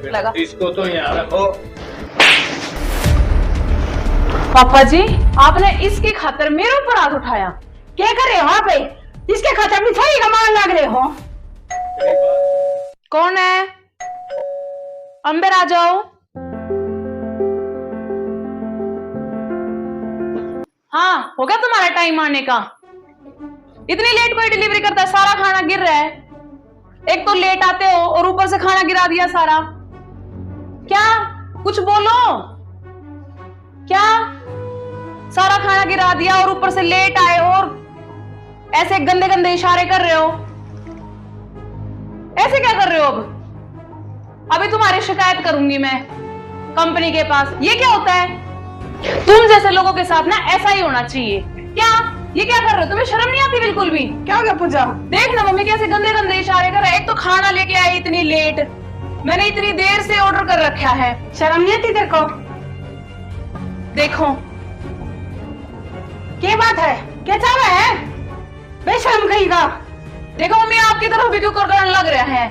लगा। इसको तो यहाँ रखो। पापा जी, आपने इसकी खातिर मेरे ऊपर हाथ उठाया। क्या कर रहे हो आप? इसके खातिर मिठाई का मान लग रहे हो? कौन है? अंदर आ जाओ। हाँ, हो गया तुम्हारा टाइम आने का? इतनी लेट कोई डिलीवरी करता है? सारा खाना गिर रहा है। एक तो लेट आते हो और ऊपर से खाना गिरा दिया सारा। क्या? कुछ बोलो। क्या? सारा खाना गिरा दिया और ऊपर से लेट आए और ऐसे गंदे गंदे इशारे कर रहे हो। ऐसे क्या कर रहे हो? अब अभी तुम्हारी शिकायत करूंगी मैं कंपनी के पास। ये क्या होता है? तुम जैसे लोगों के साथ ना ऐसा ही होना चाहिए। क्या ये क्या कर रहे हो? तुम्हें शर्म नहीं आती बिल्कुल भी? क्या हो गया पूजा? देख ना मम्मी कैसे गंदे गंदे इशारे कर रहे हैं। एक तो खाना लेके आई इतनी लेट, मैंने इतनी देर से ऑर्डर कर रखा है। शर्म नहीं आती तेरे को? देखो क्या बात है? क्या चाह रहा है? बेशर्म कहीगा। देखो मम्मी, आपकी तरफ भी क्यों करने लग रहा है?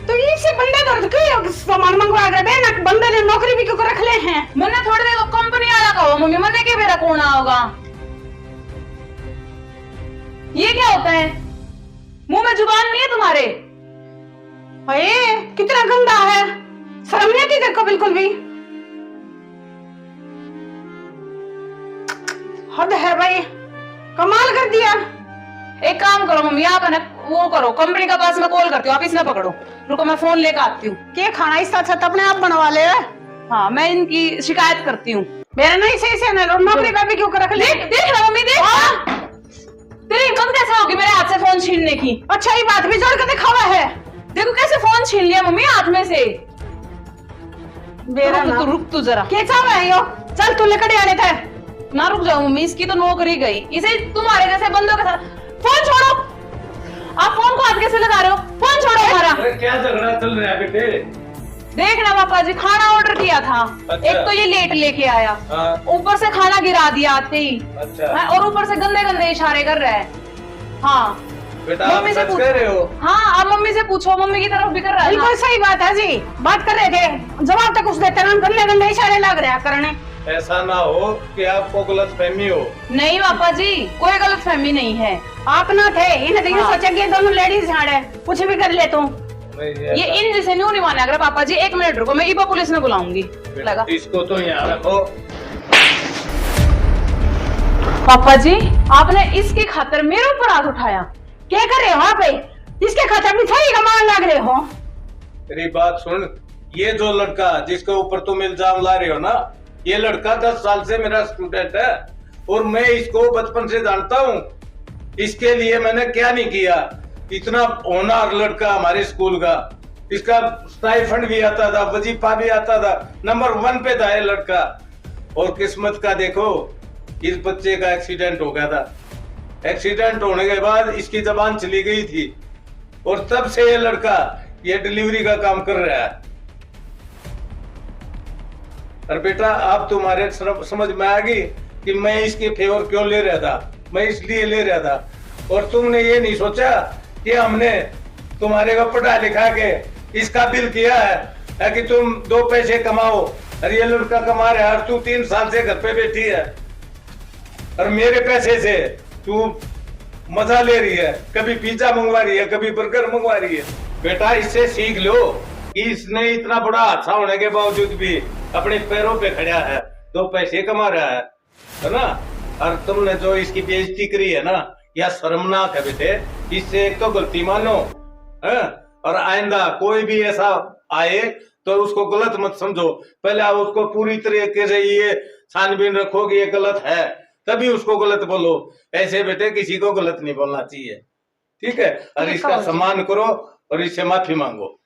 तो इससे बंदे दर्द क्यों सामान मंगवा रहे हैं ना? बंदे ने नौकरी भी क्यों रख ले हैं? मैंने थोड़ी देर को कंपनी आया कहो मम्मी, मैंने के मेरा कौन होगा? ये क्या होता है? मुंह में जुबान नहीं है तुम्हारे? अरे कितना गंदा है। शर्म नहीं आती तेरे को बिल्कुल भी? हद है भाई, कमाल कर दिया। एक काम करो मम्मी, आप है ना वो करो, कंपनी का पास में कॉल करती हूँ, आप इसमें पकड़ो। रुको मैं फोन लेकर आती हूँ। क्या खाना इस छत अपने आप बनवा ले? हाँ, मैं इनकी शिकायत करती हूँ। मेरा नहीं सही से ना नौकरी का भी क्यों रख ले? देख ना मम्मी, देख तेरी हिम्मत कैसे होगी मेरे हाथ से फोन छीनने की? अच्छा ये बात भी जोड़ के दिखावा है। देखो कैसे फोन छीन लिया मम्मी हाथ में से। मेरा रुक रुक तू जरा। क्या चाह रहा है यो? चल तू लेकर आने थे ना। रुक जाओ मम्मी, इसकी तो नौकरी गई। इसे तुम्हारे जैसे बंदों के साथ। फोन छोड़ो। आप फोन को हाथ कैसे लगा रहे हो? फोन छोड़ो हमारा। अरे क्या झगड़ा चल रहा है बेटे? देखना पापा जी, खाना ऑर्डर किया था। अच्छा। एक तो ये लेट लेके आया, हाँ। ऊपर से खाना गिरा दिया आते ही। अच्छा। और ऊपर से गंदे गंदे इशारे कर रहा है। हाँ बेटा आप मम्मी से सच पूछो। कह रहे हो? हाँ, आप मम्मी से पूछो, मम्मी की तरफ भी कर रहा है ना। बिल्कुल सही बात है जी। बात कर रहे थे, जवाब तक कुछ देते ना, गंदे गंदे इशारे लग रहे हैं करने। ऐसा ना हो कि आपको गलत फहमी हो। नहीं पापा जी, कोई गलत फहमी नहीं है। आप ना थे इन्हें तो हाँ। सोचा कि दोनों लेडीज झाड़े कुछ भी कर ले तुम। ये इन जैसे न्यू नहीं माना। अगर पापा जी 1 मिनट रुको, मैं ईबा पुलिस में बुलाऊंगी। लगा। इसको तो यहाँ रखो। पापा जी, आपने इसकी खातिर मेरे ऊपर हाथ उठाया। क्या कर रहे हो आप? इसके खातिर मिठाई का मान लग रहे हो? तेरी बात सुन, ये जो लड़का जिसके ऊपर तुम इल्जाम ला रहे हो ना, ये लड़का 10 साल से मेरा स्टूडेंट है और मैं इसको बचपन से जानता हूँ। इसके लिए मैंने क्या नहीं किया। इतना होनहार लड़का हमारे स्कूल का, इसका स्टाइफंड भी आता था, वजीफा भी आता था, नंबर 1 पे था ये लड़का। और किस्मत का देखो, इस बच्चे का एक्सीडेंट हो गया था। एक्सीडेंट होने के बाद इसकी जबान चली गई थी और तब से ये लड़का ये डिलीवरी का काम कर रहा है। और बेटा आप तुम्हारे समझ में आ गई कि मैं इसके फेवर क्यों ले रहा था। मैं इसलिए ले रहा था और तुमने ये नहीं सोचा कि हमने तुम्हारे को पढ़ा लिखा के इसका बिल किया है कि तुम 2 पैसे कमाओ। और ये लड़का कमा रहा है और तू 3 साल से घर पे बैठी है और मेरे पैसे से तू मजा ले रही है। कभी पिज्जा मंगवा रही है, कभी बर्गर मंगवा रही है। बेटा इससे सीख लो कि इसने इतना बड़ा हादसा होने के बावजूद भी अपने पैरों पे खड़ा है, 2 पैसे कमा रहा है ना। और तुमने जो इसकी बेइज्जती करी है ना, यह शर्मनाक है बेटे। इससे एक तो गलती मानो है और आइंदा कोई भी ऐसा आए तो उसको गलत मत समझो। पहले आप उसको पूरी तरीके से ये छानबीन रखो कि ये गलत है, तभी उसको गलत बोलो। ऐसे बेटे किसी को गलत नहीं बोलना चाहिए, ठीक है? और इसका सम्मान करो और इससे माफी मांगो।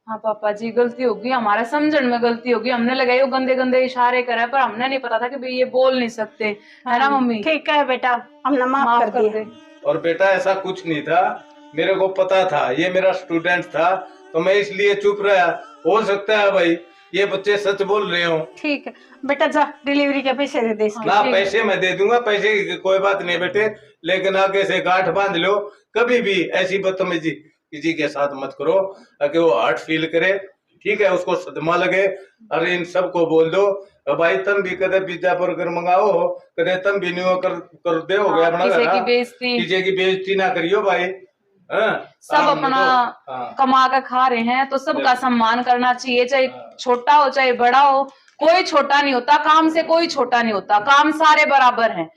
हाँ पापा जी, गलती होगी, हमारे समझण में गलती होगी। हमने लगाई वो गंदे गंदे इशारे करे, पर हमने नहीं पता था कि भाई ये बोल नहीं सकते, है ना मम्मी? ठीक है बेटा, हमने माफ कर दिया। और बेटा ऐसा कुछ नहीं था, मेरे को पता था ये मेरा स्टूडेंट था तो मैं इसलिए चुप रहा। हो सकता है भाई ये बच्चे सच बोल रहे हो। ठीक है बेटा, जा डिलीवरी के पैसे दे दे इसके। ना पैसे मैं दे दूंगा, पैसे की कोई बात नहीं बेटे, लेकिन आगे से गांठ बांध लो। कभी भी ऐसी बदतमीजी किसी के साथ मत करो कि वो हर्ट फील करे। ठीक है, उसको सदमा लगे। अरे इन सबको बोल दो भाई तुम भी कदे पिज्जा बर्गर मंगाओ, कदे तुम भी नहीं कर दे हो गया अपना किसी घर, की बेइज्जती किसी की बेइज्जती ना करियो भाई। सब हमने अपना तो, हाँ। कमा कर खा रहे हैं तो सबका सम्मान करना चाहिए, चाहे हाँ। छोटा हो चाहे बड़ा हो, कोई छोटा नहीं होता काम से, कोई छोटा नहीं होता, काम सारे बराबर हैं।